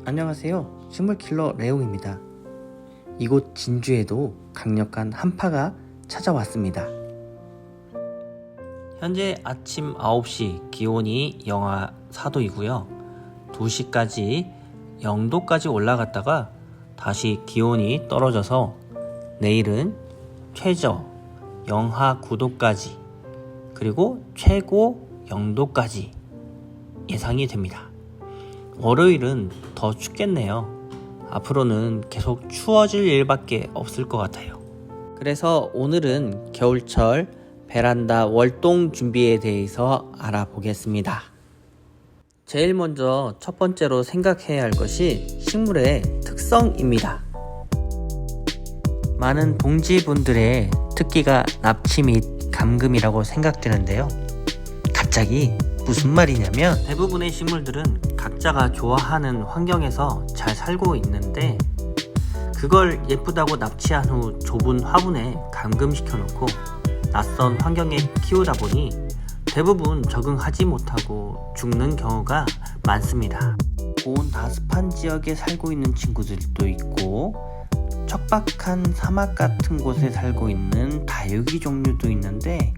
안녕하세요. 식물킬러 레옹입니다. 이곳 진주에도 강력한 한파가 찾아왔습니다. 현재 아침 9시 기온이 영하 4도이고요. 2시까지 0도까지 올라갔다가 다시 기온이 떨어져서 내일은 최저 영하 9도까지 그리고 최고 0도까지 예상이 됩니다. 월요일은 더 춥겠네요. 앞으로는 계속 추워질 일밖에 없을 것 같아요. 그래서 오늘은 겨울철 베란다 월동 준비에 대해서 알아보겠습니다. 제일 먼저 첫 번째로 생각해야 할 것이 식물의 특성입니다. 많은 동지분들의 특기가 납치 및 감금이라고 생각되는데요. 갑자기 무슨 말이냐면 대부분의 식물들은 각자가 좋아하는 환경에서 잘 살고 있는데 그걸 예쁘다고 납치한 후 좁은 화분에 감금시켜 놓고 낯선 환경에 키우다 보니 대부분 적응하지 못하고 죽는 경우가 많습니다. 고온다습한 지역에 살고 있는 친구들도 있고 척박한 사막 같은 곳에 살고 있는 다육이 종류도 있는데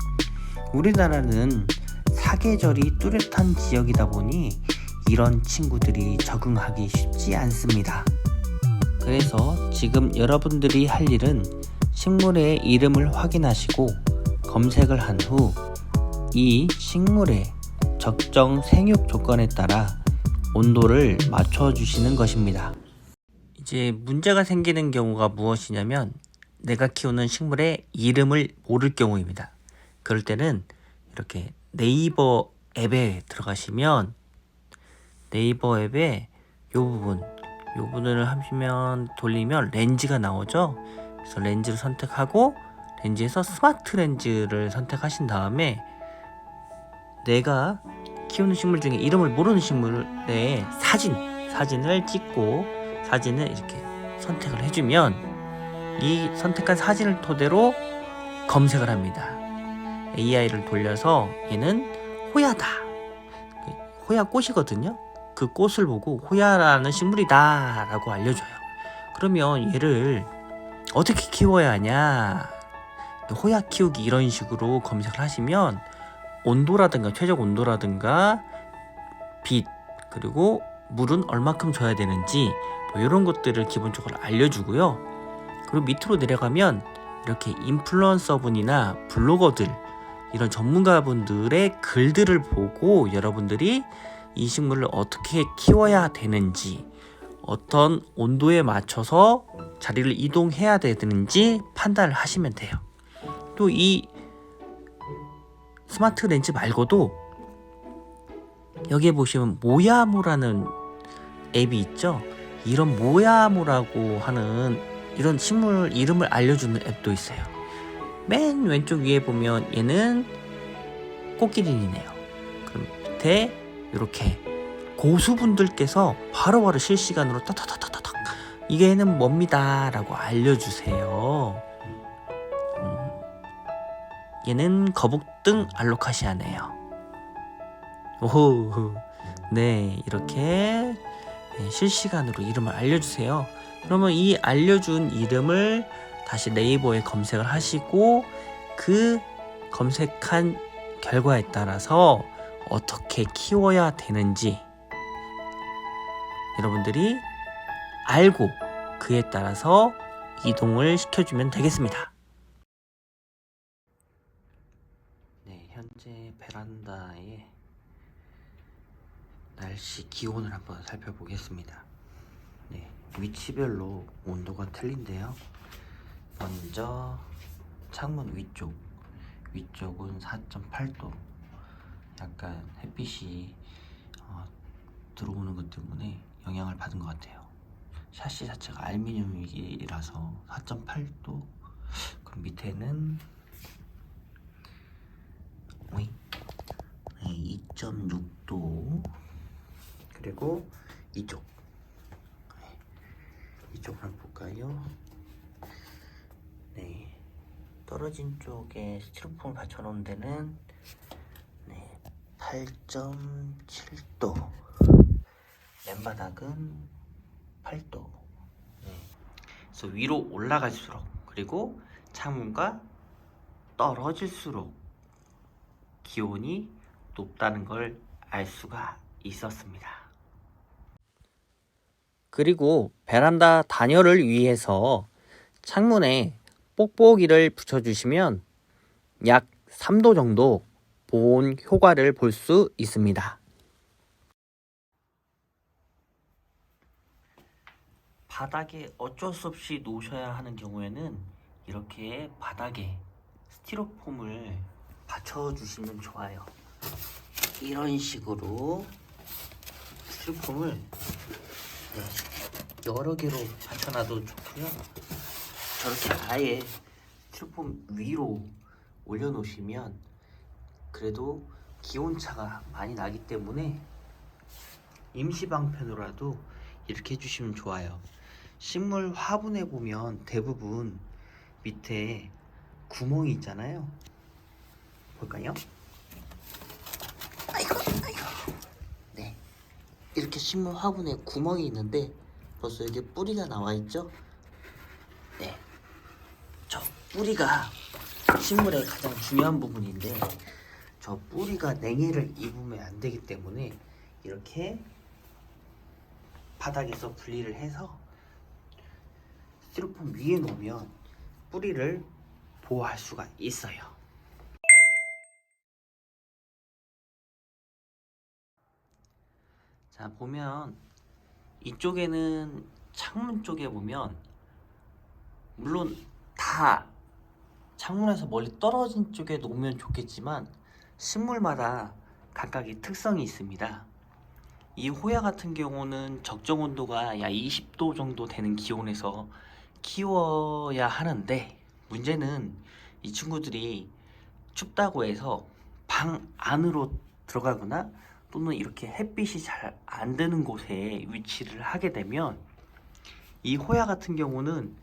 우리나라는 사계절이 뚜렷한 지역이다 보니 이런 친구들이 적응하기 쉽지 않습니다. 그래서 지금 여러분들이 할 일은 식물의 이름을 확인하시고 검색을 한 후 이 식물의 적정 생육 조건에 따라 온도를 맞춰주시는 것입니다. 이제 문제가 생기는 경우가 무엇이냐면 내가 키우는 식물의 이름을 모를 경우입니다. 그럴 때는 이렇게 네이버 앱에 들어가시면 네이버 앱에 이 부분을 하시면 돌리면 렌즈가 나오죠. 그래서 렌즈를 선택하고 렌즈에서 스마트 렌즈를 선택하신 다음에 내가 키우는 식물 중에 이름을 모르는 식물의 사진을 찍고 사진을 이렇게 선택을 해주면 이 선택한 사진을 토대로 검색을 합니다. AI를 돌려서 얘는 호야다. 호야 꽃이거든요. 그 꽃을 보고 호야라는 식물이다 라고 알려줘요. 그러면 얘를 어떻게 키워야 하냐, 호야 키우기 이런 식으로 검색을 하시면 온도라든가 최적 온도라든가 빛 그리고 물은 얼마큼 줘야 되는지 뭐 이런 것들을 기본적으로 알려주고요. 그리고 밑으로 내려가면 이렇게 인플루언서분이나 블로거들 이런 전문가분들의 글들을 보고 여러분들이 이 식물을 어떻게 키워야 되는지 어떤 온도에 맞춰서 자리를 이동해야 되는지 판단을 하시면 돼요. 또 이 스마트 렌즈 말고도 여기에 보시면 모야모라는 앱이 있죠. 이런 모야모라고 하는 이런 식물 이름을 알려주는 앱도 있어요. 맨 왼쪽 위에 보면 얘는 꽃기린이네요. 그럼 밑에 이렇게 고수분들께서 바로바로 실시간으로 따다다다닥 이게는 뭡니다 라고 알려주세요. 얘는 거북등 알로카시아네요. 오호, 네, 이렇게 실시간으로 이름을 알려주세요. 그러면 이 알려준 이름을 다시 네이버에 검색을 하시고 그 검색한 결과에 따라서 어떻게 키워야 되는지 여러분들이 알고 그에 따라서 이동을 시켜주면 되겠습니다. 네, 현재 베란다의 날씨 기온을 한번 살펴보겠습니다. 네, 위치별로 온도가 틀린데요. 먼저 창문 위쪽은 4.8도. 약간 햇빛이 들어오는 것 때문에 영향을 받은 것 같아요. 샤시 자체가 알루미늄이라서 4.8도. 그럼 밑에는 2.6도. 그리고 이쪽을 한번 볼까요? 네, 떨어진 쪽에 스티로폼을 받쳐놓은 데는 8.7도. 맨바닥은 8도. 그래서 위로 올라갈수록, 그리고 창문과 떨어질수록 기온이 높다는 걸 알 수가 있었습니다. 그리고 베란다 단열을 위해서 창문에 뽁뽁이를 붙여주시면 약 3도 정도 보온 효과를 볼 수 있습니다. 바닥에 어쩔 수 없이 놓으셔야 하는 경우에는 이렇게 바닥에 스티로폼을 받쳐주시면 좋아요. 이런 식으로 스티로폼을 여러 개로 받쳐놔도 좋고요. 저렇게 아예 스티로폼 위로 올려놓으시면 그래도 기온차가 많이 나기 때문에 임시방편으로라도 이렇게 해주시면 좋아요. 식물 화분에 보면 대부분 밑에 구멍이 있잖아요. 볼까요? 아이고. 네, 이렇게 식물 화분에 구멍이 있는데 벌써 여기 뿌리가 나와 있죠? 네, 저 뿌리가 식물의 가장 중요한 부분인데 저 뿌리가 냉해를 입으면 안 되기 때문에 이렇게 바닥에서 분리를 해서 스티로폼 위에 놓으면 뿌리를 보호할 수가 있어요. 자, 보면 이쪽에는 창문 쪽에 보면 물론 다 창문에서 멀리 떨어진 쪽에 놓으면 좋겠지만 식물마다 각각의 특성이 있습니다. 이 호야 같은 경우는 적정 온도가 약 20도 정도 되는 기온에서 키워야 하는데 문제는 이 친구들이 춥다고 해서 방 안으로 들어가거나 또는 이렇게 햇빛이 잘 안 드는 곳에 위치를 하게 되면 이 호야 같은 경우는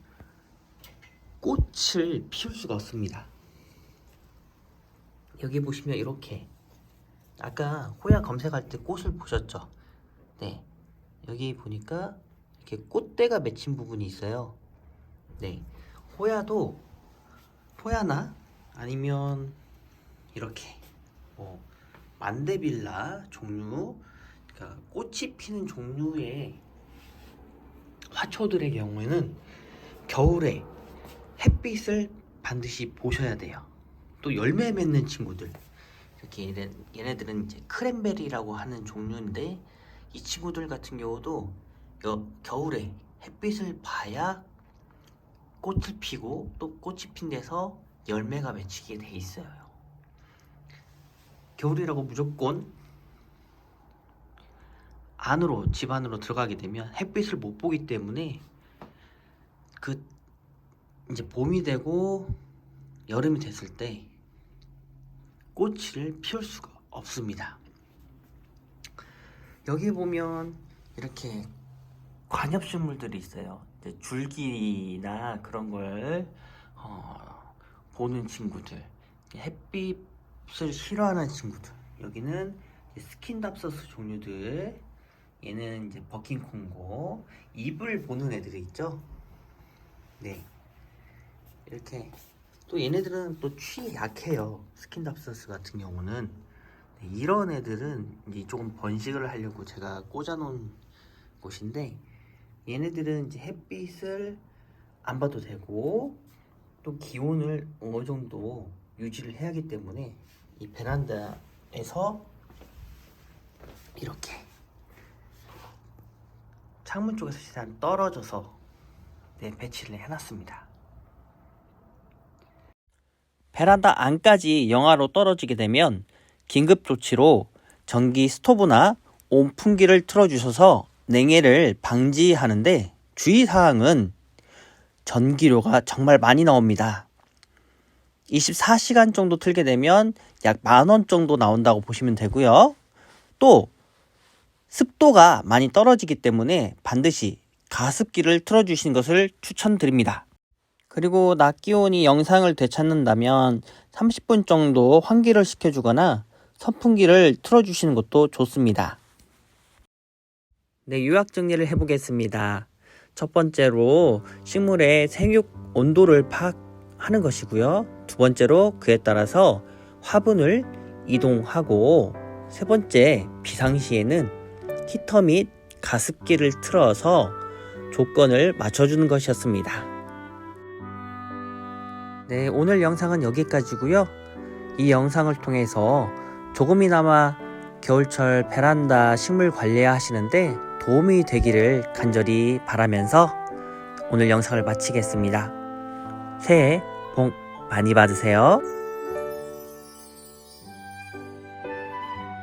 꽃을 피울 수가 없습니다. 여기 보시면 이렇게 아까 호야 검색할 때 꽃을 보셨죠? 네, 여기 보니까 이렇게 꽃대가 맺힌 부분이 있어요. 네, 호야나 아니면 이렇게 만데빌라 종류, 그러니까 꽃이 피는 종류의 화초들의 경우에는 겨울에 햇빛을 반드시 보셔야 돼요. 또 열매 맺는 친구들, 이렇게 얘네들은 이제 크랜베리라고 하는 종류인데 이 친구들 같은 경우도 겨울에 햇빛을 봐야 꽃을 피고 또 꽃이 핀 데서 열매가 맺히게 돼 있어요. 겨울이라고 무조건 집 안으로 들어가게 되면 햇빛을 못 보기 때문에 이제 봄이 되고 여름이 됐을 때 꽃을 피울 수가 없습니다. 여기 보면 이렇게 관엽식물들이 있어요. 이제 줄기나 그런 걸 보는 친구들, 햇빛을 싫어하는 친구들. 여기는 스킨답서스 종류들. 얘는 이제 버킹콩고, 잎을 보는 애들이 있죠. 네, 이렇게 또 얘네들은 또 취에 약해요. 스킨답서스 같은 경우는. 네, 이런 애들은 이제 조금 번식을 하려고 제가 꽂아놓은 곳인데 얘네들은 이제 햇빛을 안 봐도 되고 또 기온을 어느 정도 유지를 해야 하기 때문에 이 베란다에서 이렇게 창문 쪽에서 최대한 떨어져서 배치를 해놨습니다. 베란다 안까지 영하로 떨어지게 되면 긴급 조치로 전기 스토브나 온풍기를 틀어주셔서 냉해를 방지하는데 주의사항은 전기료가 정말 많이 나옵니다. 24시간 정도 틀게 되면 약 10,000원 정도 나온다고 보시면 되고요. 또 습도가 많이 떨어지기 때문에 반드시 가습기를 틀어주시는 것을 추천드립니다. 그리고 낮 기온이 영상을 되찾는다면 30분 정도 환기를 시켜주거나 선풍기를 틀어주시는 것도 좋습니다. 네, 요약 정리를 해보겠습니다. 첫 번째로 식물의 생육 온도를 파악하는 것이고요. 두 번째로 그에 따라서 화분을 이동하고, 세 번째 비상시에는 히터 및 가습기를 틀어서 조건을 맞춰주는 것이었습니다. 네, 오늘 영상은 여기까지고요. 이 영상을 통해서 조금이나마 겨울철 베란다 식물 관리하시는데 도움이 되기를 간절히 바라면서 오늘 영상을 마치겠습니다. 새해 복 많이 받으세요.